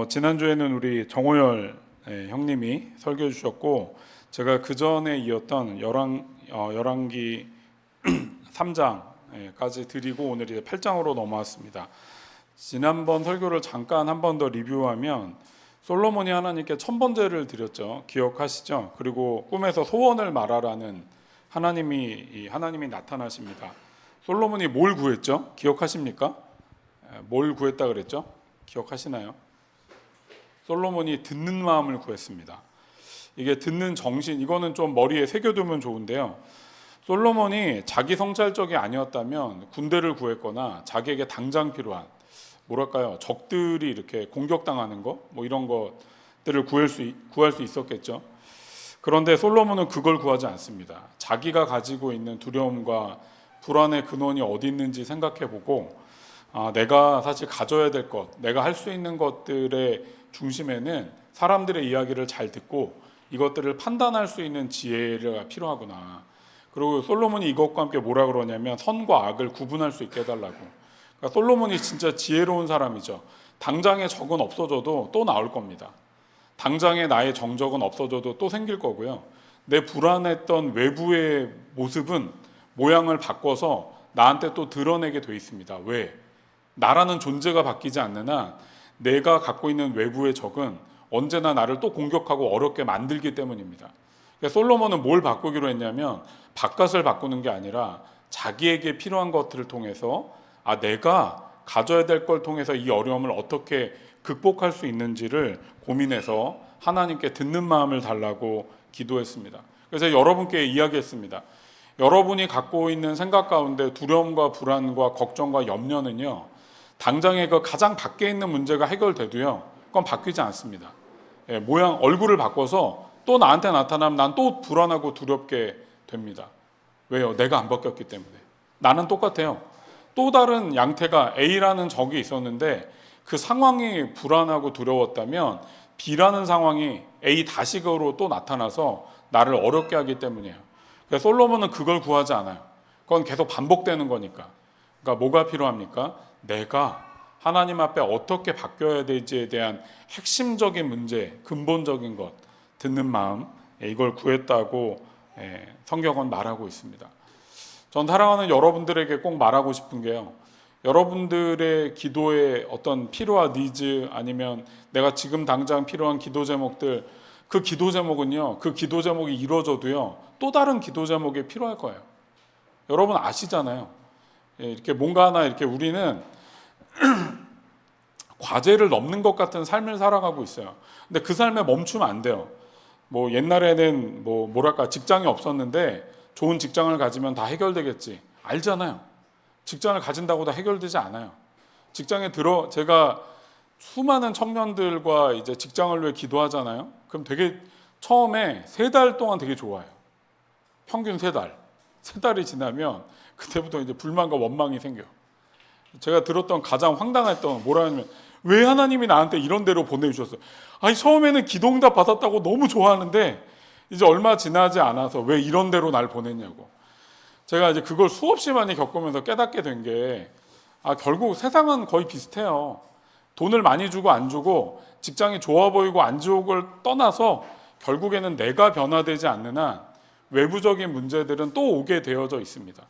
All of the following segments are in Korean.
지난주에는 우리 정호열 형님이 설교해 주셨고, 제가 그 전에 이었던 열왕기 3장까지 드리고 오늘 이제 8장으로 넘어왔습니다. 지난번 설교를 잠깐 한 번 더 리뷰하면, 솔로몬이 하나님께 천번제를 드렸죠. 기억하시죠? 그리고 꿈에서 소원을 말하라는 하나님이 나타나십니다. 솔로몬이 뭘 구했죠? 기억하십니까? 뭘 구했다 그랬죠? 기억하시나요? 솔로몬이 듣는 마음을 구했습니다. 이게 듣는 정신, 이거는 좀 머리에 새겨두면 좋은데요. 솔로몬이 자기 성찰적이 아니었다면 군대를 구했거나 자기에게 당장 필요한 적들이 이렇게 공격당하는 거, 이런 것들을 구할 수 있었겠죠. 그런데 솔로몬은 그걸 구하지 않습니다. 자기가 가지고 있는 두려움과 불안의 근원이 어디 있는지 생각해보고, 내가 사실 가져야 될 것, 내가 할 수 있는 것들의 중심에는 사람들의 이야기를 잘 듣고 이것들을 판단할 수 있는 지혜가 필요하구나. 그리고 솔로몬이 이것과 함께 뭐라 그러냐면 선과 악을 구분할 수 있게 해달라고. 그러니까 솔로몬이 진짜 지혜로운 사람이죠. 당장의 적은 없어져도 또 나올 겁니다. 당장의 나의 정적은 없어져도 또 생길 거고요. 내 불안했던 외부의 모습은 모양을 바꿔서 나한테 또 드러내게 돼 있습니다. 왜? 나라는 존재가 바뀌지 않는 한 내가 갖고 있는 외부의 적은 언제나 나를 또 공격하고 어렵게 만들기 때문입니다. 그러니까 솔로몬은 뭘 바꾸기로 했냐면 바깥을 바꾸는 게 아니라 자기에게 필요한 것들을 통해서 내가 가져야 될 걸 통해서 이 어려움을 어떻게 극복할 수 있는지를 고민해서 하나님께 듣는 마음을 달라고 기도했습니다. 그래서 여러분께 이야기했습니다. 여러분이 갖고 있는 생각 가운데 두려움과 불안과 걱정과 염려는요, 당장에 그 가장 밖에 있는 문제가 해결돼도요, 그건 바뀌지 않습니다. 얼굴을 바꿔서 또 나한테 나타나면 난 또 불안하고 두렵게 됩니다. 왜요? 내가 안 바뀌었기 때문에. 나는 똑같아요. 또 다른 양태가 A라는 적이 있었는데 그 상황이 불안하고 두려웠다면 B라는 상황이 A 다식으로 또 나타나서 나를 어렵게 하기 때문이에요. 그래서 솔로몬은 그걸 구하지 않아요. 그건 계속 반복되는 거니까. 그러니까 뭐가 필요합니까? 내가 하나님 앞에 어떻게 바뀌어야 될지에 대한 핵심적인 문제, 근본적인 것, 듣는 마음, 이걸 구했다고 성경은 말하고 있습니다. 전 사랑하는 여러분들에게 꼭 말하고 싶은 게요, 여러분들의 기도에 어떤 필요한 니즈, 아니면 내가 지금 당장 필요한 기도 제목들, 그 기도 제목은요, 그 기도 제목이 이루어져도요, 또 다른 기도 제목이 필요할 거예요. 여러분 아시잖아요. 이렇게 뭔가 하나 이렇게 우리는 과제를 넘는 것 같은 삶을 살아가고 있어요. 근데 그 삶에 멈추면 안 돼요. 옛날에는 직장이 없었는데 좋은 직장을 가지면 다 해결되겠지. 알잖아요. 직장을 가진다고 다 해결되지 않아요. 제가 수많은 청년들과 이제 직장을 위해 기도하잖아요. 그럼 되게 처음에 3달 동안 되게 좋아요. 평균 3달. 3달이 지나면 그때부터 이제 불만과 원망이 생겨요. 제가 들었던 가장 황당했던 뭐라냐면, 왜 하나님이 나한테 이런 데로 보내주셨어요? 처음에는 기도응답 받았다고 너무 좋아하는데 이제 얼마 지나지 않아서 왜 이런 데로 날 보냈냐고. 제가 이제 그걸 수없이 많이 겪으면서 깨닫게 된 게, 결국 세상은 거의 비슷해요. 돈을 많이 주고 안 주고, 직장이 좋아 보이고 안 좋은 떠나서 결국에는 내가 변화되지 않는 한 외부적인 문제들은 또 오게 되어져 있습니다.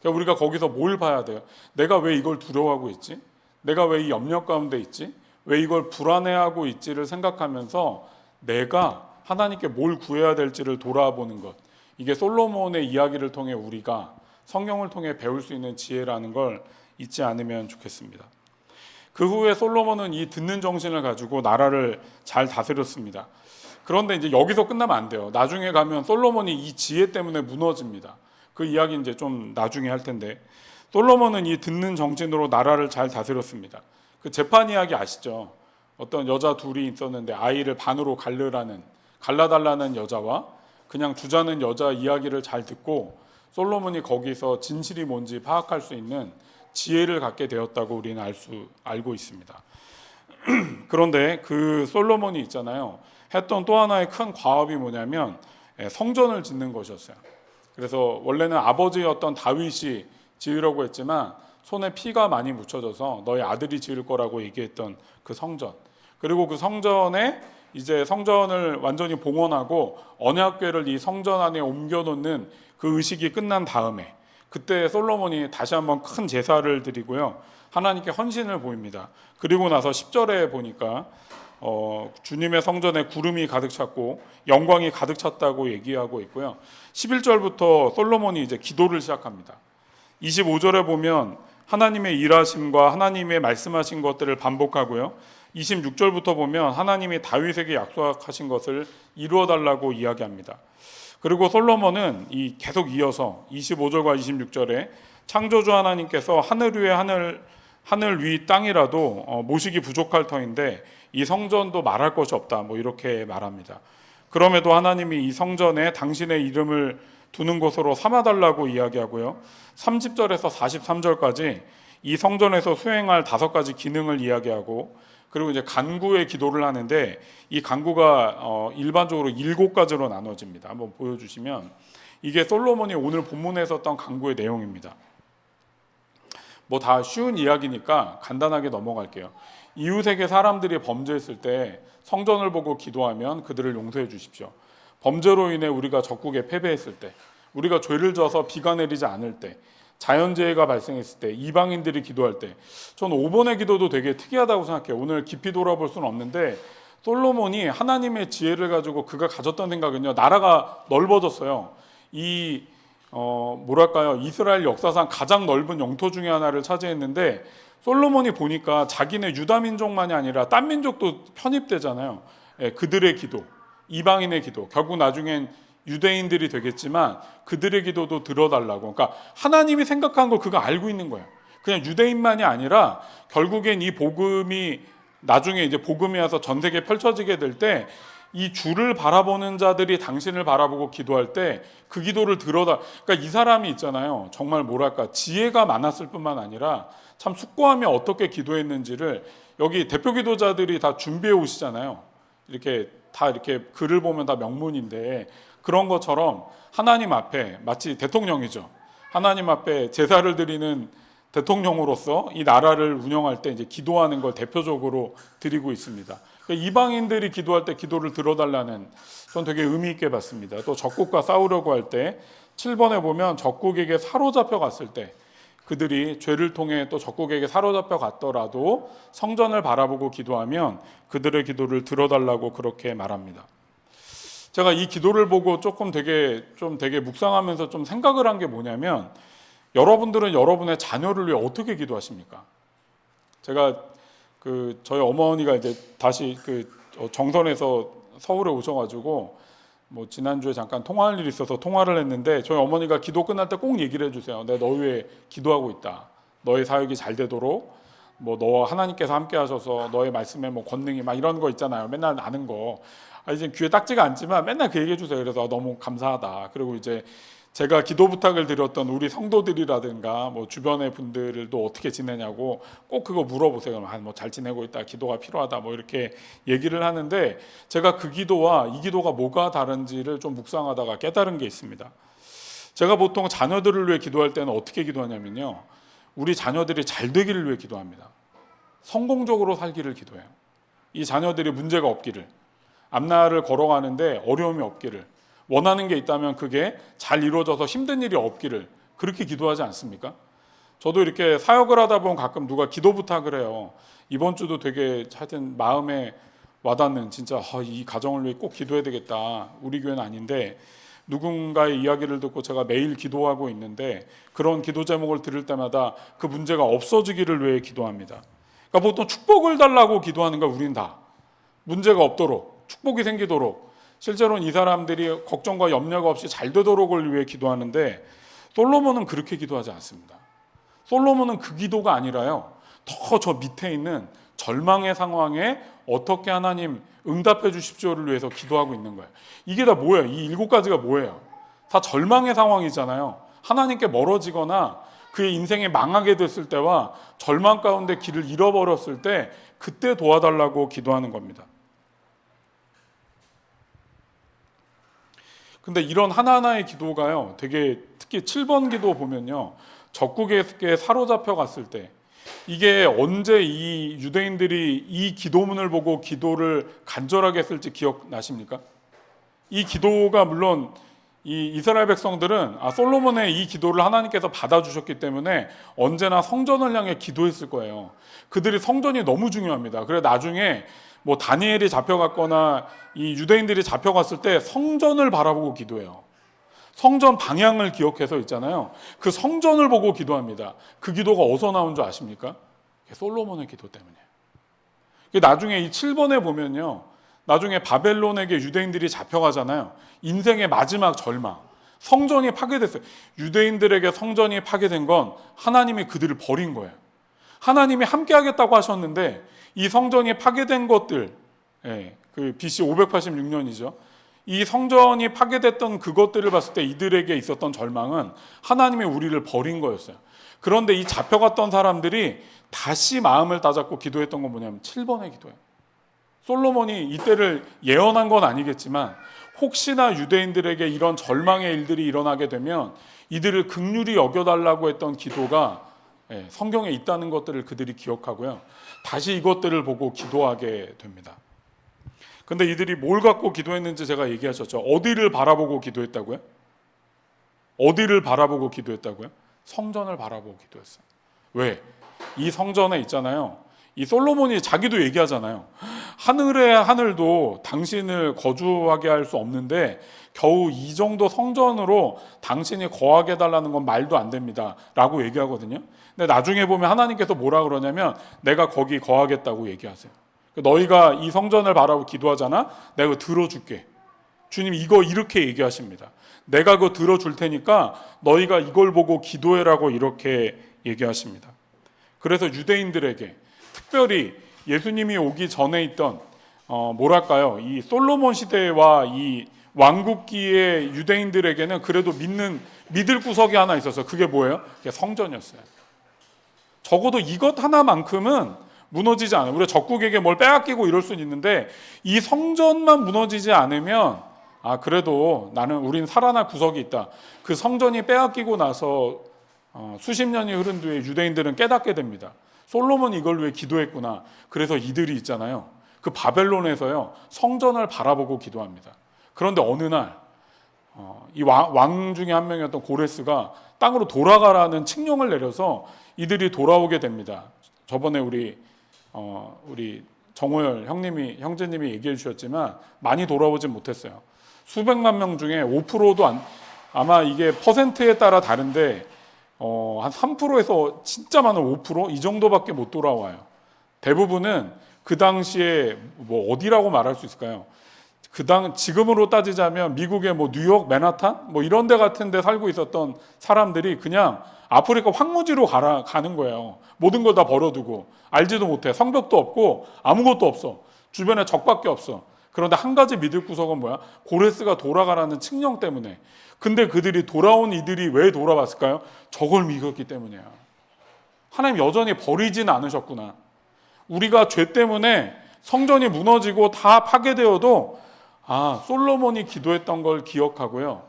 그러니까 우리가 거기서 뭘 봐야 돼요? 내가 왜 이걸 두려워하고 있지? 내가 왜 이 염려 가운데 있지? 왜 이걸 불안해하고 있지를 생각하면서 내가 하나님께 뭘 구해야 될지를 돌아보는 것. 이게 솔로몬의 이야기를 통해 우리가 성경을 통해 배울 수 있는 지혜라는 걸 잊지 않으면 좋겠습니다. 그 후에 솔로몬은 이 듣는 정신을 가지고 나라를 잘 다스렸습니다. 그런데 이제 여기서 끝나면 안 돼요. 나중에 가면 솔로몬이 이 지혜 때문에 무너집니다. 그 이야기 이제 좀 나중에 할 텐데, 솔로몬은 이 듣는 정신으로 나라를 잘 다스렸습니다. 그 재판 이야기 아시죠? 어떤 여자 둘이 있었는데 아이를 반으로 갈라달라는 여자와 그냥 두자는 여자 이야기를 잘 듣고 솔로몬이 거기서 진실이 뭔지 파악할 수 있는 지혜를 갖게 되었다고 우리는 알고 있습니다. 그런데 그 솔로몬이 있잖아요, 했던 또 하나의 큰 과업이 뭐냐면 성전을 짓는 것이었어요. 그래서 원래는 아버지였던 다윗이 지으려고 했지만 손에 피가 많이 묻혀져서 너희 아들이 지을 거라고 얘기했던 그 성전. 그리고 그 성전에 이제 성전을 완전히 봉헌하고 언약궤를 이 성전 안에 옮겨놓는 그 의식이 끝난 다음에 그때 솔로몬이 다시 한번 큰 제사를 드리고요. 하나님께 헌신을 보입니다. 그리고 나서 10절에 보니까 주님의 성전에 구름이 가득 찼고 영광이 가득 찼다고 얘기하고 있고요. 11절부터 솔로몬이 이제 기도를 시작합니다. 25절에 보면 하나님의 일하심과 하나님의 말씀하신 것들을 반복하고요. 26절부터 보면 하나님이 다윗에게 약속하신 것을 이루어 달라고 이야기합니다. 그리고 솔로몬은 계속 이어서 25절과 26절에 창조주 하나님께서 하늘 위에 하늘 위 땅이라도 모시기 부족할 터인데 이 성전도 말할 것이 없다, 뭐 이렇게 말합니다. 그럼에도 하나님이 이 성전에 당신의 이름을 두는 곳으로 삼아달라고 이야기하고요. 30절에서 43절까지 이 성전에서 수행할 5가지 기능을 이야기하고, 그리고 이제 간구의 기도를 하는데 이 간구가 일반적으로 7가지로 나눠집니다. 한번 보여주시면 이게 솔로몬이 오늘 본문에 썼던 간구의 내용입니다. 뭐 다 쉬운 이야기니까 간단하게 넘어갈게요. 이웃에게 사람들이 범죄했을 때 성전을 보고 기도하면 그들을 용서해 주십시오. 범죄로 인해 우리가 적국에 패배했을 때, 우리가 죄를 져서 비가 내리지 않을 때, 자연재해가 발생했을 때, 이방인들이 기도할 때, 저는 5번의 기도도 되게 특이하다고 생각해요. 오늘 깊이 돌아볼 수는 없는데 솔로몬이 하나님의 지혜를 가지고 그가 가졌던 생각은요, 나라가 넓어졌어요. 이스라엘 역사상 가장 넓은 영토 중에 하나를 차지했는데 솔로몬이 보니까 자기네 유다 민족만이 아니라 딴 민족도 편입되잖아요. 그들의 기도, 이방인의 기도, 결국 나중엔 유대인들이 되겠지만 그들의 기도도 들어달라고. 그러니까 하나님이 생각한 걸 그가 알고 있는 거예요. 그냥 유대인만이 아니라 결국엔 이 복음이 나중에 이제 복음이 와서 전 세계에 펼쳐지게 될 때 이 주를 바라보는 자들이 당신을 바라보고 기도할 때 그 기도를 들어다. 그러니까 이 사람이 있잖아요. 정말 뭐랄까 지혜가 많았을 뿐만 아니라 참 숙고하며 어떻게 기도했는지를 여기 대표 기도자들이 다 준비해 오시잖아요. 이렇게 다 이렇게 글을 보면 다 명문인데 그런 것처럼 하나님 앞에 마치 대통령이죠. 하나님 앞에 제사를 드리는 대통령으로서 이 나라를 운영할 때 이제 기도하는 걸 대표적으로 드리고 있습니다. 그러니까 이방인들이 기도할 때 기도를 들어달라는, 전 되게 의미 있게 봤습니다. 또 적국과 싸우려고 할 때 7번에 보면 적국에게 사로잡혀 갔을 때 그들이 죄를 통해 또 적국에게 사로잡혀 갔더라도 성전을 바라보고 기도하면 그들의 기도를 들어달라고 그렇게 말합니다. 제가 이 기도를 보고 되게 묵상하면서 좀 생각을 한 게 뭐냐면, 여러분들은 여러분의 자녀를 위해 어떻게 기도하십니까? 제가 저희 어머니가 이제 다시 정선에서 서울에 오셔가지고 뭐 지난주에 잠깐 통화할 일이 있어서 통화를 했는데 저희 어머니가 기도 끝날 때 꼭 얘기를 해주세요. 내가 너 위해 기도하고 있다. 너의 사역이 잘 되도록 뭐 너와 하나님께서 함께 하셔서 너의 말씀에 뭐 권능이 막 이런 거 있잖아요. 맨날 아는 거. 이제 귀에 딱지가 않지만 맨날 그 얘기해 주세요. 그래서 너무 감사하다. 그리고 이제 제가 기도 부탁을 드렸던 우리 성도들이라든가 뭐 주변의 분들도 어떻게 지내냐고 꼭 그거 물어보세요. 뭐 잘 지내고 있다, 기도가 필요하다, 뭐 이렇게 얘기를 하는데 제가 그 기도와 이 기도가 뭐가 다른지를 좀 묵상하다가 깨달은 게 있습니다. 제가 보통 자녀들을 위해 기도할 때는 어떻게 기도하냐면요, 우리 자녀들이 잘 되기를 위해 기도합니다. 성공적으로 살기를 기도해요. 이 자녀들이 문제가 없기를, 앞날을 걸어가는데 어려움이 없기를, 원하는 게 있다면 그게 잘 이루어져서 힘든 일이 없기를, 그렇게 기도하지 않습니까? 저도 이렇게 사역을 하다 보면 가끔 누가 기도 부탁을 해요. 이번 주도 되게 하여튼 마음에 와닿는, 진짜 이 가정을 위해 꼭 기도해야 되겠다. 우리 교회는 아닌데 누군가의 이야기를 듣고 제가 매일 기도하고 있는데 그런 기도 제목을 들을 때마다 그 문제가 없어지기를 위해 기도합니다. 그러니까 보통 축복을 달라고 기도하는 거, 우린 다 문제가 없도록, 축복이 생기도록, 실제로는 이 사람들이 걱정과 염려가 없이 잘 되도록을 위해 기도하는데 솔로몬은 그렇게 기도하지 않습니다. 솔로몬은 그 기도가 아니라요, 더 저 밑에 있는 절망의 상황에 어떻게 하나님 응답해 주십시오를 위해서 기도하고 있는 거예요. 이게 다 뭐예요? 이 7가지가 뭐예요? 다 절망의 상황이잖아요. 하나님께 멀어지거나 그의 인생이 망하게 됐을 때와 절망 가운데 길을 잃어버렸을 때 그때 도와달라고 기도하는 겁니다. 근데 이런 하나하나의 기도가요, 되게 특히 7번 기도 보면요, 적국에게 사로잡혀 갔을 때 이게 언제 이 유대인들이 이 기도문을 보고 기도를 간절하게 했을지 기억나십니까? 이 기도가 물론 이 이스라엘 백성들은 솔로몬의 이 기도를 하나님께서 받아주셨기 때문에 언제나 성전을 향해 기도했을 거예요. 그들이 성전이 너무 중요합니다. 그래 나중에 뭐 다니엘이 잡혀갔거나 이 유대인들이 잡혀갔을 때 성전을 바라보고 기도해요. 성전 방향을 기억해서 있잖아요. 그 성전을 보고 기도합니다. 그 기도가 어디서 나온 줄 아십니까? 솔로몬의 기도 때문이에요. 나중에 이 7번에 보면요. 나중에 바벨론에게 유대인들이 잡혀가잖아요. 인생의 마지막 절망. 성전이 파괴됐어요. 유대인들에게 성전이 파괴된 건 하나님이 그들을 버린 거예요. 하나님이 함께 하겠다고 하셨는데 이 성전이 파괴된 것들, 그 BC 586년이죠. 이 성전이 파괴됐던 그것들을 봤을 때 이들에게 있었던 절망은 하나님이 우리를 버린 거였어요. 그런데 이 잡혀갔던 사람들이 다시 마음을 다잡고 기도했던 건 뭐냐면 7번의 기도예요. 솔로몬이 이때를 예언한 건 아니겠지만 혹시나 유대인들에게 이런 절망의 일들이 일어나게 되면 이들을 긍휼히 여겨달라고 했던 기도가 성경에 있다는 것들을 그들이 기억하고요. 다시 이것들을 보고 기도하게 됩니다. 근데 이들이 뭘 갖고 기도했는지 제가 얘기하셨죠. 어디를 바라보고 기도했다고요? 어디를 바라보고 기도했다고요? 성전을 바라보고 기도했어요. 왜? 이 성전에 있잖아요. 이 솔로몬이 자기도 얘기하잖아요. 하늘의 하늘도 당신을 거주하게 할 수 없는데 겨우 이 정도 성전으로 당신이 거하게 해달라는 건 말도 안 됩니다 라고 얘기하거든요. 근데 나중에 보면 하나님께서 뭐라 그러냐면 내가 거기 거하겠다고 얘기하세요. 너희가 이 성전을 바라보고 기도하잖아. 내가 그거 들어줄게. 주님 이거 이렇게 얘기하십니다. 내가 그거 들어줄 테니까 너희가 이걸 보고 기도해라고 이렇게 얘기하십니다. 그래서 유대인들에게 특별히 예수님이 오기 전에 있던 뭐랄까요, 이 솔로몬 시대와 이 왕국기의 유대인들에게는 그래도 믿을 구석이 하나 있어서 그게 뭐예요? 그게 성전이었어요. 적어도 이것 하나만큼은 무너지지 않아요. 우리가 적국에게 뭘 빼앗기고 이럴 수는 있는데 이 성전만 무너지지 않으면 그래도 우린 살아날 구석이 있다. 그 성전이 빼앗기고 나서 수십 년이 흐른 뒤에 유대인들은 깨닫게 됩니다. 솔로몬이 이걸 위해 기도했구나. 그래서 이들이 있잖아요. 그 바벨론에서요 성전을 바라보고 기도합니다. 그런데 어느 날 이 왕 중에 한 명이었던 고레스가 땅으로 돌아가라는 칙령을 내려서 이들이 돌아오게 됩니다. 저번에 우리 정호열 형제님이 얘기해 주셨지만 많이 돌아오진 못했어요. 수백만 명 중에 5%도 아마 이게 퍼센트에 따라 다른데 한 3%에서 진짜 많은 5%? 이 정도밖에 못 돌아와요. 대부분은 그 당시에 뭐 어디라고 말할 수 있을까요? 지금으로 따지자면 미국의 뭐 뉴욕, 맨하탄 뭐 이런 데 같은 데 살고 있었던 사람들이 그냥 아프리카 황무지로 가는 거예요. 모든 걸 다 버려두고 알지도 못해. 성벽도 없고 아무것도 없어. 주변에 적밖에 없어. 그런데 한 가지 믿을 구석은 뭐야? 고레스가 돌아가라는 칙령 때문에. 근데 그들이 돌아온 이들이 왜 돌아왔을까요? 저걸 믿었기 때문이야. 하나님 여전히 버리진 않으셨구나. 우리가 죄 때문에 성전이 무너지고 다 파괴되어도 솔로몬이 기도했던 걸 기억하고요.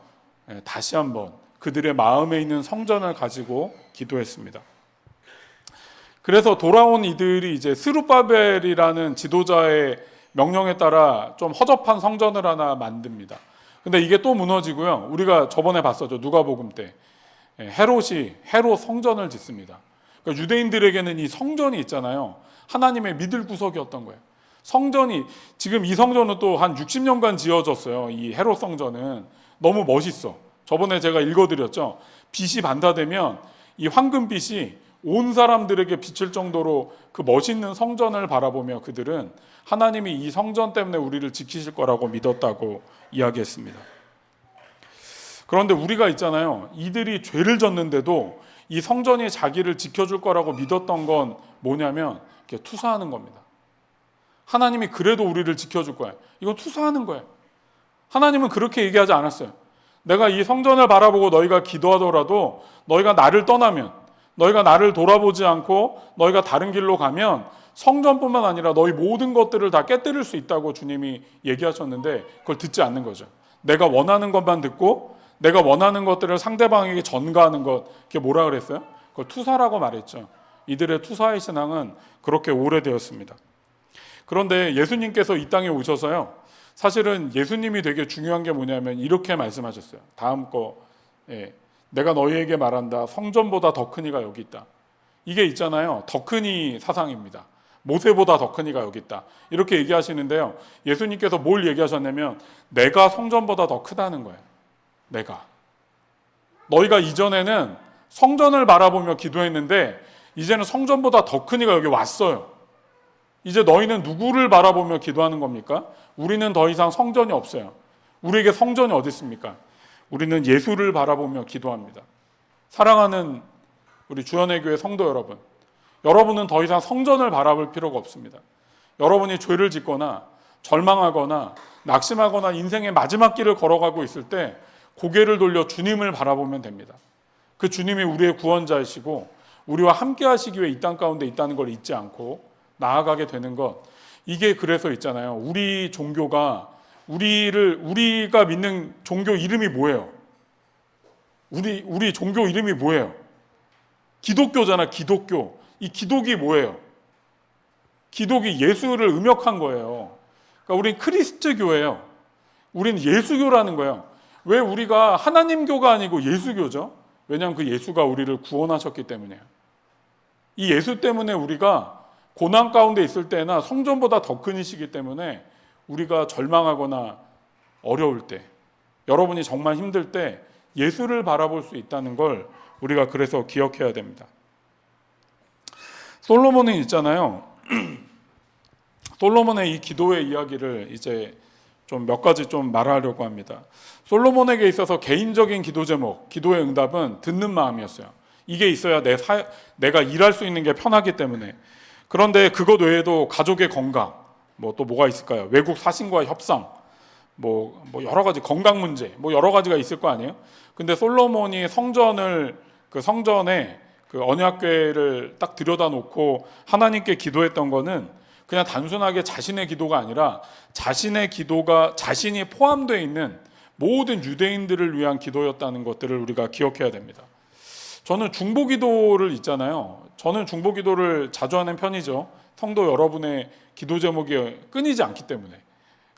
다시 한번 그들의 마음에 있는 성전을 가지고 기도했습니다. 그래서 돌아온 이들이 이제 스룹바벨이라는 지도자의 명령에 따라 좀 허접한 성전을 하나 만듭니다. 근데 이게 또 무너지고요. 우리가 저번에 봤었죠. 누가복음 때 헤롯 성전을 짓습니다. 그러니까 유대인들에게는 이 성전이 있잖아요. 하나님의 믿을 구석이었던 거예요. 지금 이 성전은 또 한 60년간 지어졌어요. 이 헤롯 성전은 너무 멋있어. 저번에 제가 읽어드렸죠. 빛이 반사되면 이 황금빛이 온 사람들에게 비칠 정도로 그 멋있는 성전을 바라보며 그들은 하나님이 이 성전 때문에 우리를 지키실 거라고 믿었다고 이야기했습니다. 그런데 우리가 있잖아요. 이들이 죄를 졌는데도 이 성전이 자기를 지켜줄 거라고 믿었던 건 뭐냐면 투사하는 겁니다. 하나님이 그래도 우리를 지켜줄 거야. 이건 투사하는 거예요. 하나님은 그렇게 얘기하지 않았어요. 내가 이 성전을 바라보고 너희가 기도하더라도 너희가 나를 떠나면, 너희가 나를 돌아보지 않고 너희가 다른 길로 가면 성전뿐만 아니라 너희 모든 것들을 다 깨뜨릴 수 있다고 주님이 얘기하셨는데 그걸 듣지 않는 거죠. 내가 원하는 것만 듣고 내가 원하는 것들을 상대방에게 전가하는 것, 그게 뭐라 그랬어요? 그걸 투사라고 말했죠. 이들의 투사의 신앙은 그렇게 오래되었습니다. 그런데 예수님께서 이 땅에 오셔서요, 사실은 예수님이 되게 중요한 게 뭐냐면 이렇게 말씀하셨어요. 다음 거, 내가 너희에게 말한다. 성전보다 더 큰 이가 여기 있다. 이게 있잖아요. 더 큰 이 사상입니다. 모세보다 더 큰 이가 여기 있다. 이렇게 얘기하시는데요. 예수님께서 뭘 얘기하셨냐면 내가 성전보다 더 크다는 거예요. 내가. 너희가 이전에는 성전을 바라보며 기도했는데 이제는 성전보다 더 큰 이가 여기 왔어요. 이제 너희는 누구를 바라보며 기도하는 겁니까? 우리는 더 이상 성전이 없어요. 우리에게 성전이 어디 있습니까? 우리는 예수를 바라보며 기도합니다. 사랑하는 우리 주연의 교회 성도 여러분, 여러분은 더 이상 성전을 바라볼 필요가 없습니다. 여러분이 죄를 짓거나 절망하거나 낙심하거나 인생의 마지막 길을 걸어가고 있을 때 고개를 돌려 주님을 바라보면 됩니다. 그 주님이 우리의 구원자이시고 우리와 함께 하시기 위해 이 땅 가운데 있다는 걸 잊지 않고 나아가게 되는 것, 이게 그래서 있잖아요. 우리 종교가 우리가 믿는 종교 이름이 뭐예요? 우리 종교 이름이 뭐예요? 기독교잖아. 기독교. 이 기독이 뭐예요? 기독이 예수를 음역한 거예요. 그러니까 우린 크리스트교예요. 우린 예수교라는 거예요. 왜 우리가 하나님교가 아니고 예수교죠? 왜냐하면 그 예수가 우리를 구원하셨기 때문이에요. 이 예수 때문에 우리가 고난 가운데 있을 때나 성전보다 더 큰 이시기 때문에 우리가 절망하거나 어려울 때, 여러분이 정말 힘들 때 예수를 바라볼 수 있다는 걸 우리가 그래서 기억해야 됩니다. 솔로몬은 있잖아요. 솔로몬의 이 기도의 이야기를 이제 좀 몇 가지 좀 말하려고 합니다. 솔로몬에게 있어서 개인적인 기도 제목, 기도의 응답은 듣는 마음이었어요. 이게 있어야 내가 일할 수 있는 게 편하기 때문에. 그런데 그것 외에도 가족의 건강, 또 뭐가 있을까요? 외국 사신과의 협상, 뭐 여러 가지 건강 문제, 여러 가지가 있을 거 아니에요? 근데 솔로몬이 그 성전에 그 언약궤를 딱 들여다놓고 하나님께 기도했던 거는 그냥 단순하게 자신의 기도가 아니라 자신의 기도가 자신이 포함되어 있는 모든 유대인들을 위한 기도였다는 것들을 우리가 기억해야 됩니다. 저는 중보기도를 있잖아요. 저는 중보기도를 자주 하는 편이죠. 성도 여러분의 기도 제목이 끊이지 않기 때문에.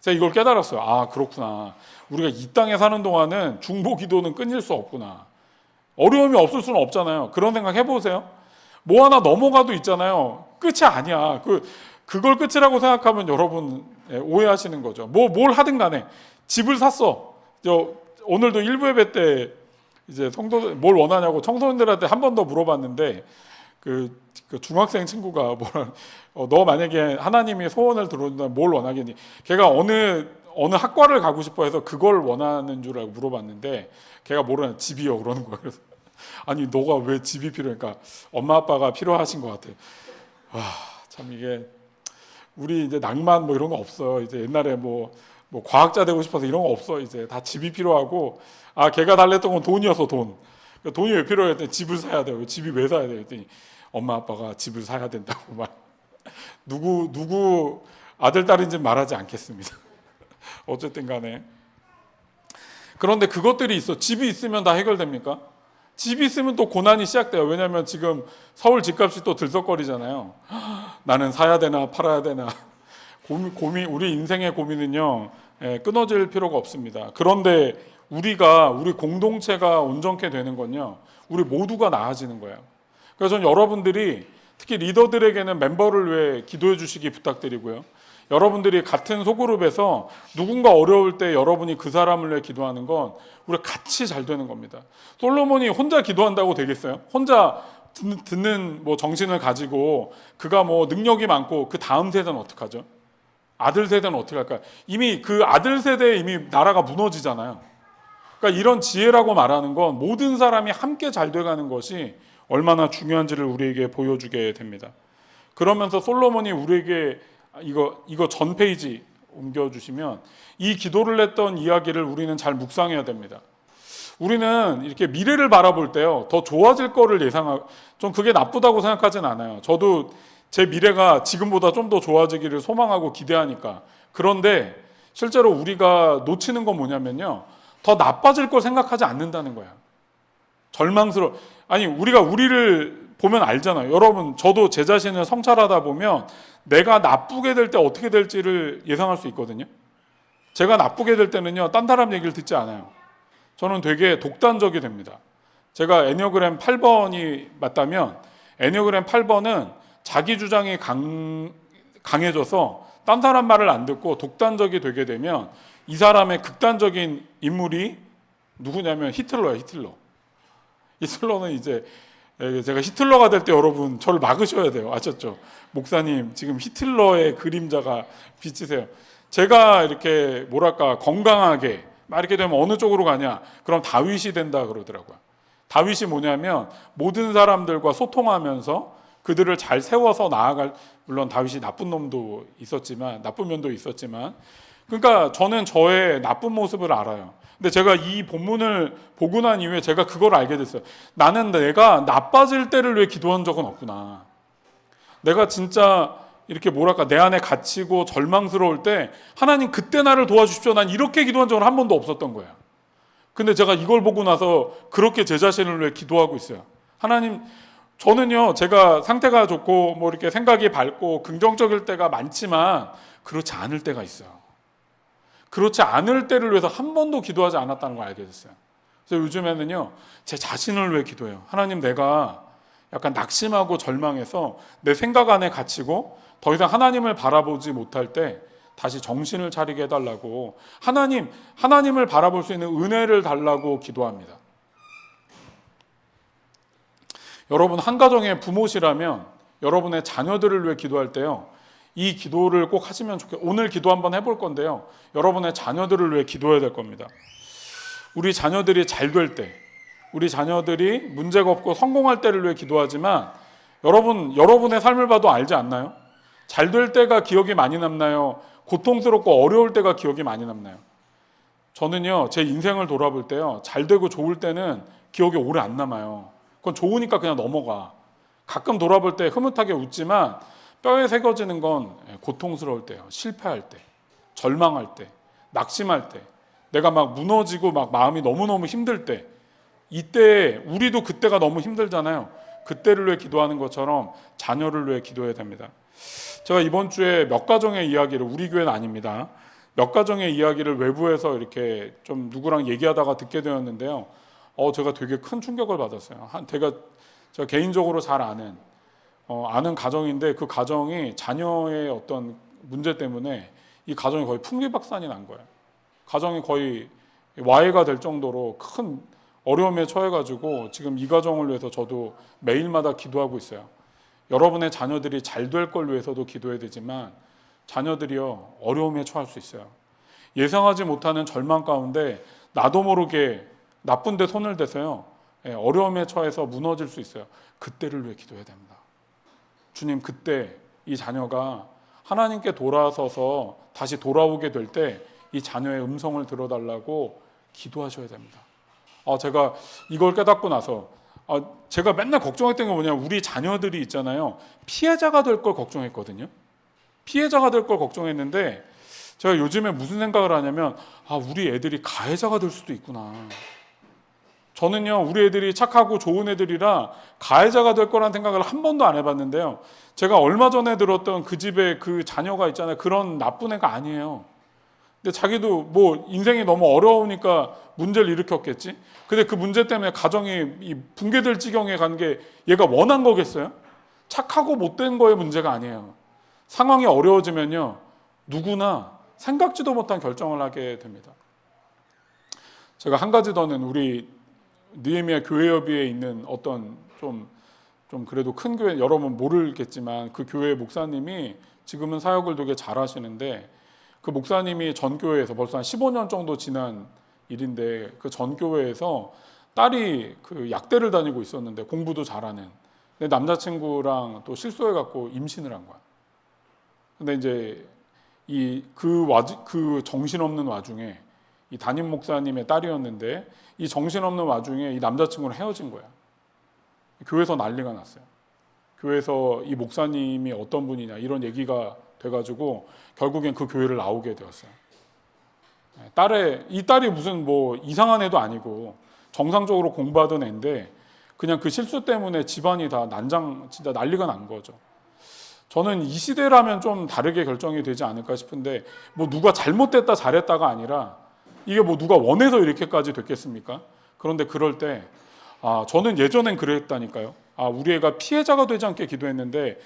제가 이걸 깨달았어요. 아, 그렇구나. 우리가 이 땅에 사는 동안은 중보기도는 끊일 수 없구나. 어려움이 없을 수는 없잖아요. 그런 생각 해보세요. 뭐 하나 넘어가도 있잖아요. 끝이 아니야. 그걸 끝이라고 생각하면 여러분 오해하시는 거죠. 뭘 하든 간에 집을 샀어. 오늘도 일부 예배 때 이제 성도 뭘 원하냐고 청소년들한테 한 번 더 물어봤는데 그 중학생 친구가 너 만약에 하나님이 소원을 들어준다면 뭘 원하겠니? 걔가 어느 학과를 가고 싶어 해서 그걸 원하는 줄 알고 물어봤는데 걔가 뭐라냐? 집이요 그러는 거야. 그래서 아니 너가 왜 집이 필요하니까 엄마 아빠가 필요하신 것 같아. 와, 참 이게 우리 이제 낭만 이런 거 없어. 이제 옛날에 과학자 되고 싶어서 이런 거 없어. 이제 다 집이 필요하고 걔가 달랬던 건 돈이었어. 돈이 왜 필요해? 했더니 집을 사야 돼요. 집이 왜 사야 돼요? 했더니 엄마 아빠가 집을 사야 된다고 말. 누구 아들 딸인지 말하지 않겠습니다. 어쨌든 간에. 그런데 그것들이 있어. 집이 있으면 다 해결됩니까? 집이 있으면 또 고난이 시작돼요. 왜냐하면 지금 서울 집값이 또 들썩거리잖아요. 나는 사야 되나 팔아야 되나. 우리 인생의 고민은요, 끊어질 필요가 없습니다. 그런데 우리 공동체가 온전케 되는 건요, 우리 모두가 나아지는 거예요. 그래서 저는 여러분들이 특히 리더들에게는 멤버를 위해 기도해 주시기 부탁드리고요. 여러분들이 같은 소그룹에서 누군가 어려울 때 여러분이 그 사람을 위해 기도하는 건 우리 같이 잘 되는 겁니다. 솔로몬이 혼자 기도한다고 되겠어요? 혼자 듣는 정신을 가지고 그가 능력이 많고 그 다음 세대는 어떡하죠? 아들 세대는 어떻게 할까요? 이미 그 아들 세대에 이미 나라가 무너지잖아요. 그러니까 이런 지혜라고 말하는 건 모든 사람이 함께 잘 돼가는 것이 얼마나 중요한지를 우리에게 보여주게 됩니다. 그러면서 솔로몬이 우리에게 이거 전 페이지 옮겨주시면 이 기도를 했던 이야기를 우리는 잘 묵상해야 됩니다. 우리는 이렇게 미래를 바라볼 때요, 더 좋아질 거를 좀 그게 나쁘다고 생각하진 않아요. 저도 제 미래가 지금보다 좀 더 좋아지기를 소망하고 기대하니까. 그런데 실제로 우리가 놓치는 건 뭐냐면요, 더 나빠질 걸 생각하지 않는다는 거야. 우리가 우리를 보면 알잖아요. 여러분, 저도 제 자신을 성찰하다 보면 내가 나쁘게 될 때 어떻게 될지를 예상할 수 있거든요. 제가 나쁘게 될 때는요, 딴 사람 얘기를 듣지 않아요. 저는 되게 독단적이 됩니다. 제가 애니어그램 8번이 맞다면 애니어그램 8번은 자기 주장이 강해져서 딴 사람 말을 안 듣고 독단적이 되게 되면 이 사람의 극단적인 인물이 누구냐면 히틀러예요. 히틀러는 이제 제가 히틀러가 될 때 여러분 저를 막으셔야 돼요. 아셨죠? 목사님 지금 히틀러의 그림자가 비치세요. 제가 이렇게 뭐랄까 건강하게 막 이렇게 되면 어느 쪽으로 가냐? 그럼 다윗이 된다 그러더라고요. 다윗이 뭐냐면 모든 사람들과 소통하면서 그들을 잘 세워서 나아갈, 물론 다윗이 나쁜 놈도 있었지만 나쁜 면도 있었지만, 그러니까 저는 저의 나쁜 모습을 알아요. 근데 제가 이 본문을 보고 난 이후에 제가 그걸 알게 됐어요. 나는 내가 나빠질 때를 위해 기도한 적은 없구나. 내가 진짜 이렇게 뭐랄까 내 안에 갇히고 절망스러울 때 하나님 그때 나를 도와주십시오. 난 이렇게 기도한 적은 한 번도 없었던 거예요. 근데 제가 이걸 보고 나서 그렇게 제 자신을 위해 기도하고 있어요. 하나님, 저는요, 제가 상태가 좋고 뭐 이렇게 생각이 밝고 긍정적일 때가 많지만 그렇지 않을 때가 있어요. 그렇지 않을 때를 위해서 한 번도 기도하지 않았다는 걸 알게 됐어요. 그래서 요즘에는요, 제 자신을 위해 기도해요. 하나님, 내가 약간 낙심하고 절망해서 내 생각 안에 갇히고 더 이상 하나님을 바라보지 못할 때 다시 정신을 차리게 해달라고, 하나님을 바라볼 수 있는 은혜를 달라고 기도합니다. 여러분, 한 가정의 부모시라면 여러분의 자녀들을 위해 기도할 때요, 이 기도를 꼭 하시면 좋겠어요. 오늘 기도 한번 해볼 건데요, 여러분의 자녀들을 위해 기도해야 될 겁니다. 우리 자녀들이 잘 될 때, 우리 자녀들이 문제가 없고 성공할 때를 위해 기도하지만 여러분의 삶을 봐도 알지 않나요? 잘 될 때가 기억이 많이 남나요? 고통스럽고 어려울 때가 기억이 많이 남나요? 저는요, 제 인생을 돌아볼 때요, 잘 되고 좋을 때는 기억이 오래 안 남아요. 그건 좋으니까 그냥 넘어가. 가끔 돌아볼 때 흐뭇하게 웃지만 뼈에 새겨지는 건 고통스러울 때요. 실패할 때, 절망할 때, 낙심할 때, 내가 막 무너지고 막 마음이 너무너무 힘들 때, 이때 우리도 그때가 너무 힘들잖아요. 그때를 위해 기도하는 것처럼 자녀를 위해 기도해야 됩니다. 제가 이번 주에 몇 가정의 이야기를, 우리 교회는 아닙니다, 몇 가정의 이야기를 외부에서 이렇게 좀 누구랑 얘기하다가 듣게 되었는데요. 제가 되게 큰 충격을 받았어요. 제가 개인적으로 잘 아는 가정인데, 그 가정이 자녀의 어떤 문제 때문에 이 가정이 거의 풍비박산이 난 거예요. 가정이 거의 와해가 될 정도로 큰 어려움에 처해가지고 지금 이 가정을 위해서 저도 매일마다 기도하고 있어요. 여러분의 자녀들이 잘 될 걸 위해서도 기도해야 되지만 자녀들이요, 어려움에 처할 수 있어요. 예상하지 못하는 절망 가운데 나도 모르게 나쁜 데 손을 대서요, 어려움에 처해서 무너질 수 있어요. 그때를 위해 기도해야 됩니다. 주님, 그때 이 자녀가 하나님께 돌아서서 다시 돌아오게 될 때 이 자녀의 음성을 들어달라고 기도하셔야 됩니다. 제가 이걸 깨닫고 나서 제가 맨날 걱정했던 게 뭐냐면, 우리 자녀들이 있잖아요, 피해자가 될 걸 걱정했거든요. 피해자가 될 걸 걱정했는데 제가 요즘에 무슨 생각을 하냐면, 우리 애들이 가해자가 될 수도 있구나. 저는요, 우리 애들이 착하고 좋은 애들이라 가해자가 될 거란 생각을 한 번도 안 해봤는데요, 제가 얼마 전에 들었던 그 집에 그 자녀가 있잖아요, 그런 나쁜 애가 아니에요. 근데 자기도 뭐 인생이 너무 어려우니까 문제를 일으켰겠지. 근데 그 문제 때문에 가정이 붕괴될 지경에 간 게 얘가 원한 거겠어요? 착하고 못된 거의 문제가 아니에요. 상황이 어려워지면요, 누구나 생각지도 못한 결정을 하게 됩니다. 제가 한 가지 더는, 우리 느헤미야 교회협의회에 있는 어떤 좀 그래도 큰 교회, 여러분 모르겠지만 그 교회 목사님이 지금은 사역을 되게 잘 하시는데, 그 목사님이 전 교회에서 벌써 한 15년 정도 지난 일인데, 그 전 교회에서 딸이 그 약대를 다니고 있었는데, 공부도 잘하는, 내 남자친구랑 또 실소해갖고 임신을 한 거야. 근데 이제 그 정신없는 와중에, 이 담임 목사님의 딸이었는데 이 정신없는 와중에 이 남자친구랑 헤어진 거야. 교회에서 난리가 났어요. 교회에서 이 목사님이 어떤 분이냐 이런 얘기가 돼가지고 결국엔 그 교회를 나오게 되었어요. 이 딸이 무슨 뭐 이상한 애도 아니고 정상적으로 공부하던 애인데, 그냥 그 실수 때문에 집안이 다 진짜 난리가 난 거죠. 저는 이 시대라면 좀 다르게 결정이 되지 않을까 싶은데, 뭐 누가 잘못됐다 잘했다가 아니라 이게 뭐 누가 원해서 이렇게까지 됐겠습니까? 그런데 그럴 때 저는 예전엔 그랬다니까요. 우리 애가 피해자가 되지 않게 기도했는데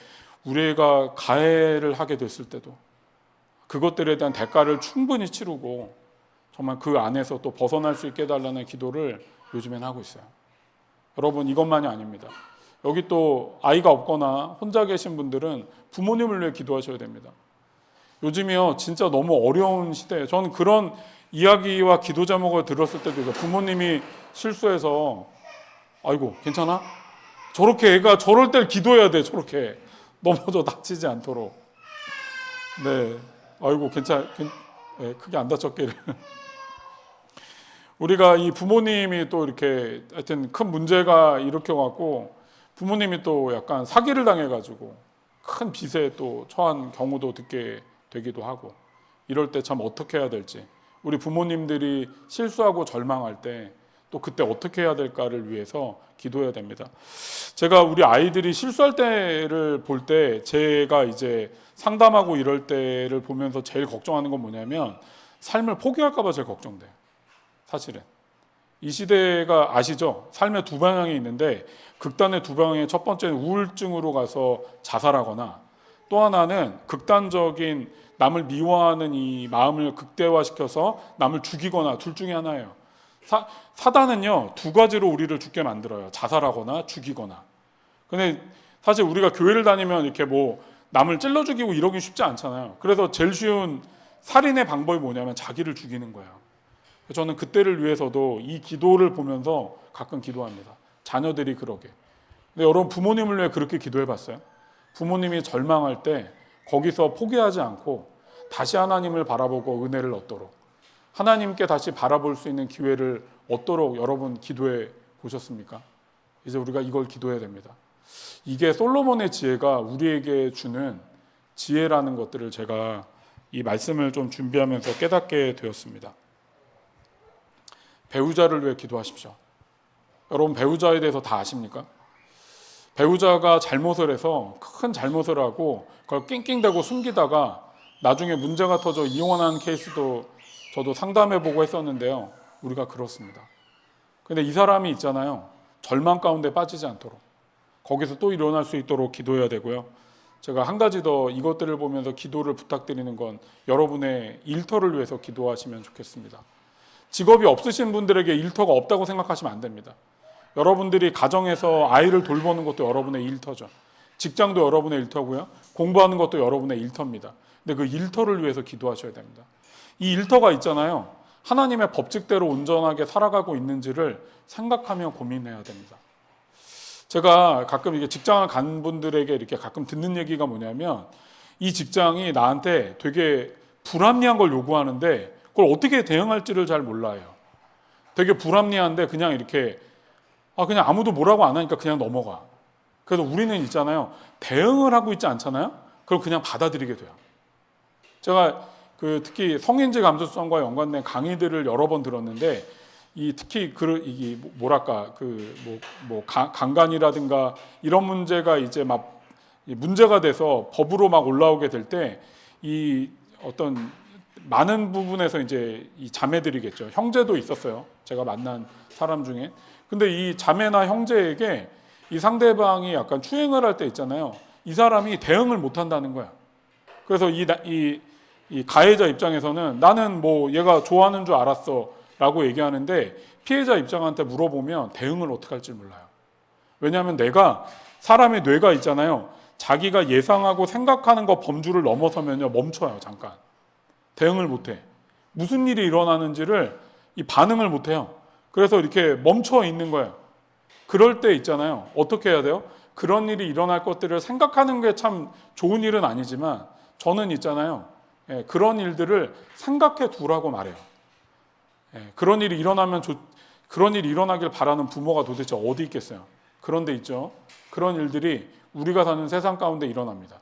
우리 애가 가해를 하게 됐을 때도 그것들에 대한 대가를 충분히 치르고 정말 그 안에서 또 벗어날 수 있게 해달라는 기도를 요즘엔 하고 있어요. 여러분, 이것만이 아닙니다. 여기 또 아이가 없거나 혼자 계신 분들은 부모님을 위해 기도하셔야 됩니다. 요즘이요, 진짜 너무 어려운 시대예요. 저는 그런 이야기와 기도 제목을 들었을 때도 부모님이 실수해서 아이고 괜찮아? 저렇게 애가 저럴 때 기도해야 돼. 저렇게 넘어져 다치지 않도록. 네, 아이고 네, 크게 안 다쳤기를. 우리가 이 부모님이 또 이렇게 하여튼 큰 문제가 일으켜갖고 부모님이 또 약간 사기를 당해가지고 큰 빚에 또 처한 경우도 듣게 되기도 하고, 이럴 때 참 어떻게 해야 될지, 우리 부모님들이 실수하고 절망할 때 또 그때 어떻게 해야 될까를 위해서 기도해야 됩니다. 제가 우리 아이들이 실수할 때를 볼 때 제가 이제 상담하고 이럴 때를 보면서 제일 걱정하는 건 뭐냐면 삶을 포기할까 봐 제일 걱정돼요. 사실은 이 시대가 아시죠? 삶의 두 방향이 있는데 극단의 두 방향의 첫 번째는 우울증으로 가서 자살하거나, 또 하나는 극단적인 남을 미워하는 이 마음을 극대화시켜서 남을 죽이거나, 둘 중에 하나예요. 사단은요, 두 가지로 우리를 죽게 만들어요. 자살하거나 죽이거나. 근데 사실 우리가 교회를 다니면 이렇게 뭐 남을 찔러 죽이고 이러기 쉽지 않잖아요. 그래서 제일 쉬운 살인의 방법이 뭐냐면 자기를 죽이는 거예요. 저는 그때를 위해서도 이 기도를 보면서 가끔 기도합니다. 자녀들이 그러게. 근데 여러분, 부모님을 위해 그렇게 기도해 봤어요? 부모님이 절망할 때 거기서 포기하지 않고 다시 하나님을 바라보고 은혜를 얻도록, 하나님께 다시 바라볼 수 있는 기회를 얻도록 여러분 기도해 보셨습니까? 이제 우리가 이걸 기도해야 됩니다. 이게 솔로몬의 지혜가 우리에게 주는 지혜라는 것들을 제가 이 말씀을 좀 준비하면서 깨닫게 되었습니다. 배우자를 위해 기도하십시오. 여러분, 배우자에 대해서 다 아십니까? 배우자가 잘못을 해서 큰 잘못을 하고 그걸 낑낑대고 숨기다가 나중에 문제가 터져 이혼한 케이스도 저도 상담해보고 했었는데요. 우리가 그렇습니다. 근데 이 사람이 있잖아요. 절망 가운데 빠지지 않도록 거기서 또 일어날 수 있도록 기도해야 되고요. 제가 한 가지 더 이것들을 보면서 기도를 부탁드리는 건 여러분의 일터를 위해서 기도하시면 좋겠습니다. 직업이 없으신 분들에게 일터가 없다고 생각하시면 안 됩니다. 여러분들이 가정에서 아이를 돌보는 것도 여러분의 일터죠. 직장도 여러분의 일터고요. 공부하는 것도 여러분의 일터입니다. 근데 그 일터를 위해서 기도하셔야 됩니다. 이 일터가 있잖아요. 하나님의 법칙대로 온전하게 살아가고 있는지를 생각하며 고민해야 됩니다. 제가 가끔 이게 직장을 간 분들에게 이렇게 가끔 듣는 얘기가 뭐냐면, 이 직장이 나한테 되게 불합리한 걸 요구하는데 그걸 어떻게 대응할지를 잘 몰라요. 되게 불합리한데 그냥 이렇게 그냥 아무도 뭐라고 안 하니까 그냥 넘어가. 그래서 우리는 있잖아요, 대응을 하고 있지 않잖아요. 그럼 그냥 받아들이게 돼요. 제가 특히 성인지 감수성과 연관된 강의들을 여러 번 들었는데, 특히 이게 뭐랄까 강간이라든가 이런 문제가 이제 막 문제가 돼서 법으로 막 올라오게 될 때 이 어떤 많은 부분에서 이제 이 자매들이겠죠. 형제도 있었어요. 제가 만난 사람 중에. 근데 이 자매나 형제에게 이 상대방이 약간 추행을 할 때 있잖아요. 이 사람이 대응을 못 한다는 거야. 그래서 이 가해자 입장에서는 나는 뭐 얘가 좋아하는 줄 알았어 라고 얘기하는데, 피해자 입장한테 물어보면 대응을 어떻게 할지 몰라요. 왜냐하면 사람의 뇌가 있잖아요. 자기가 예상하고 생각하는 거 범주를 넘어서면요, 멈춰요. 잠깐. 대응을 못해. 무슨 일이 일어나는지를 반응을 못해요. 그래서 이렇게 멈춰 있는 거예요. 그럴 때 있잖아요. 어떻게 해야 돼요? 그런 일이 일어날 것들을 생각하는 게 참 좋은 일은 아니지만, 저는 있잖아요. 그런 일들을 생각해 두라고 말해요. 그런 일이 일어나길 바라는 부모가 도대체 어디 있겠어요? 그런데 있죠. 그런 일들이 우리가 사는 세상 가운데 일어납니다.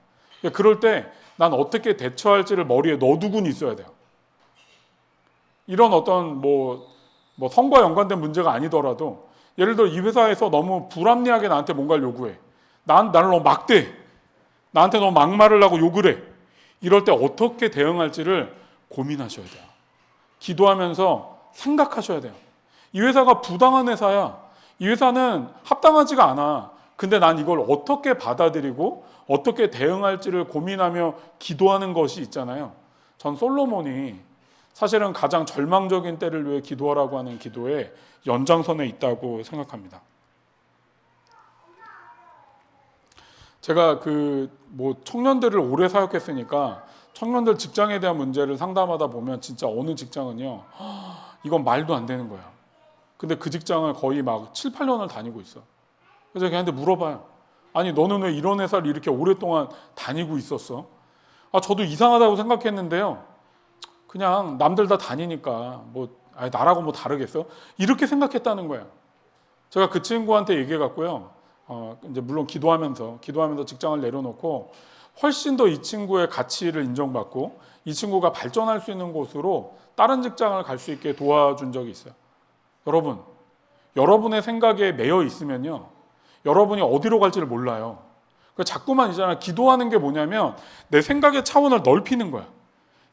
그럴 때 난 어떻게 대처할지를 머리에 넣어두고는 있어야 돼요. 이런 어떤 뭐 성과 연관된 문제가 아니더라도 예를 들어 이 회사에서 너무 불합리하게 나한테 뭔가를 요구해. 나를 너무 막대. 나한테 너무 막말을 하고 욕을 해. 이럴 때 어떻게 대응할지를 고민하셔야 돼요. 기도하면서 생각하셔야 돼요. 이 회사가 부당한 회사야. 이 회사는 합당하지가 않아. 근데 난 이걸 어떻게 받아들이고 어떻게 대응할지를 고민하며 기도하는 것이 있잖아요. 전 솔로몬이 사실은 가장 절망적인 때를 위해 기도하라고 하는 기도의 연장선에 있다고 생각합니다. 제가 청년들을 오래 사역했으니까 청년들 직장에 대한 문제를 상담하다 보면 진짜 어느 직장은요, 이건 말도 안 되는 거야. 근데 그 직장을 거의 막 7, 8년을 다니고 있어. 그래서 걔한테 물어봐요. 아니, 너는 왜 이런 회사를 이렇게 오랫동안 다니고 있었어? 저도 이상하다고 생각했는데요. 그냥 남들 다 다니니까 나라고 뭐 다르겠어? 이렇게 생각했다는 거예요. 제가 그 친구한테 얘기해 갖고요. 이제 물론 기도하면서 직장을 내려놓고 훨씬 더 이 친구의 가치를 인정받고 이 친구가 발전할 수 있는 곳으로 다른 직장을 갈 수 있게 도와준 적이 있어요. 여러분, 여러분의 생각에 매여 있으면요, 여러분이 어디로 갈지를 몰라요. 자꾸만 기도하는 게 뭐냐면 내 생각의 차원을 넓히는 거야.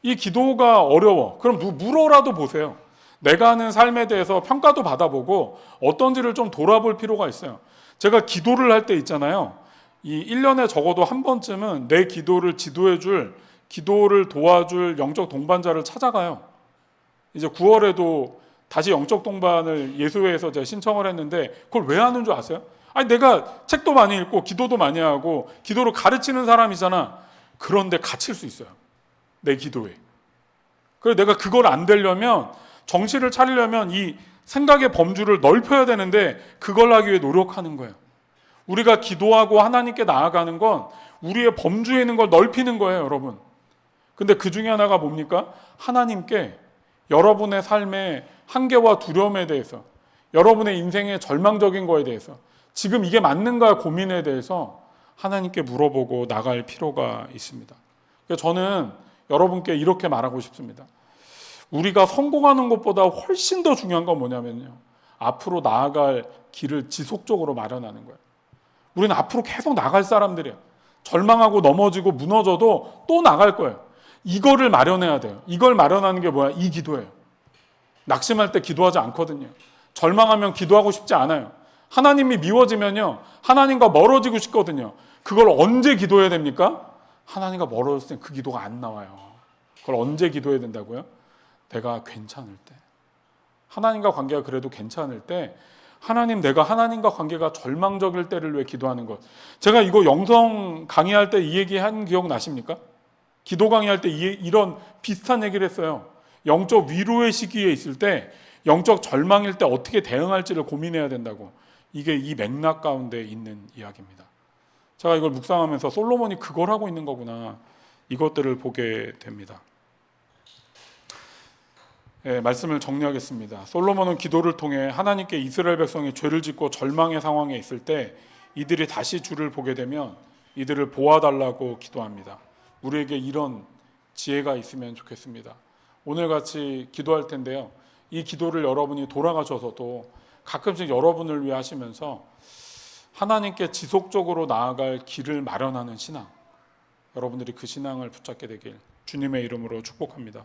이 기도가 어려워. 그럼 물어라도 보세요. 내가 하는 삶에 대해서 평가도 받아보고 어떤지를 좀 돌아볼 필요가 있어요. 제가 기도를 할 때 있잖아요. 이 1년에 적어도 한 번쯤은 내 기도를 지도해줄, 기도를 도와줄 영적 동반자를 찾아가요. 이제 9월에도 다시 영적 동반을 예수회에서 제가 신청을 했는데 그걸 왜 하는 줄 아세요? 아니, 내가 책도 많이 읽고 기도도 많이 하고 기도를 가르치는 사람이잖아. 그런데 갇힐 수 있어요. 내 기도에. 그래서 내가 그걸 안 되려면, 정신을 차리려면 이 생각의 범주를 넓혀야 되는데 그걸 하기 위해 노력하는 거예요. 우리가 기도하고 하나님께 나아가는 건 우리의 범주에 있는 걸 넓히는 거예요, 여러분. 근데 그 중에 하나가 뭡니까? 하나님께 여러분의 삶의 한계와 두려움에 대해서, 여러분의 인생의 절망적인 거에 대해서, 지금 이게 맞는가 고민에 대해서 하나님께 물어보고 나갈 필요가 있습니다. 그래서 저는 여러분께 이렇게 말하고 싶습니다. 우리가 성공하는 것보다 훨씬 더 중요한 건 뭐냐면요, 앞으로 나아갈 길을 지속적으로 마련하는 거예요. 우리는 앞으로 계속 나갈 사람들이에요. 절망하고 넘어지고 무너져도 또 나갈 거예요. 이거를 마련해야 돼요. 이걸 마련하는 게 뭐야? 이 기도예요. 낙심할 때 기도하지 않거든요. 절망하면 기도하고 싶지 않아요. 하나님이 미워지면요, 하나님과 멀어지고 싶거든요. 그걸 언제 기도해야 됩니까? 하나님과 멀어졌을 때 그 기도가 안 나와요. 그걸 언제 기도해야 된다고요? 내가 괜찮을 때, 하나님과 관계가 그래도 괜찮을 때, 내가 하나님과 관계가 절망적일 때를 위해 기도하는 것. 제가 이거 영성 강의할 때 이 얘기 한 기억 나십니까? 기도 강의할 때 이런 비슷한 얘기를 했어요. 영적 위로의 시기에 있을 때, 영적 절망일 때 어떻게 대응할지를 고민해야 된다고. 이게 이 맥락 가운데 있는 이야기입니다. 제가 이걸 묵상하면서 솔로몬이 그걸 하고 있는 거구나, 이것들을 보게 됩니다. 말씀을 정리하겠습니다. 솔로몬은 기도를 통해 하나님께 이스라엘 백성이 죄를 짓고 절망의 상황에 있을 때 이들이 다시 주를 보게 되면 이들을 보아달라고 기도합니다. 우리에게 이런 지혜가 있으면 좋겠습니다. 오늘 같이 기도할 텐데요, 이 기도를 여러분이 돌아가셔서도 가끔씩 여러분을 위해 하시면서 하나님께 지속적으로 나아갈 길을 마련하는 신앙, 여러분들이 그 신앙을 붙잡게 되길 주님의 이름으로 축복합니다.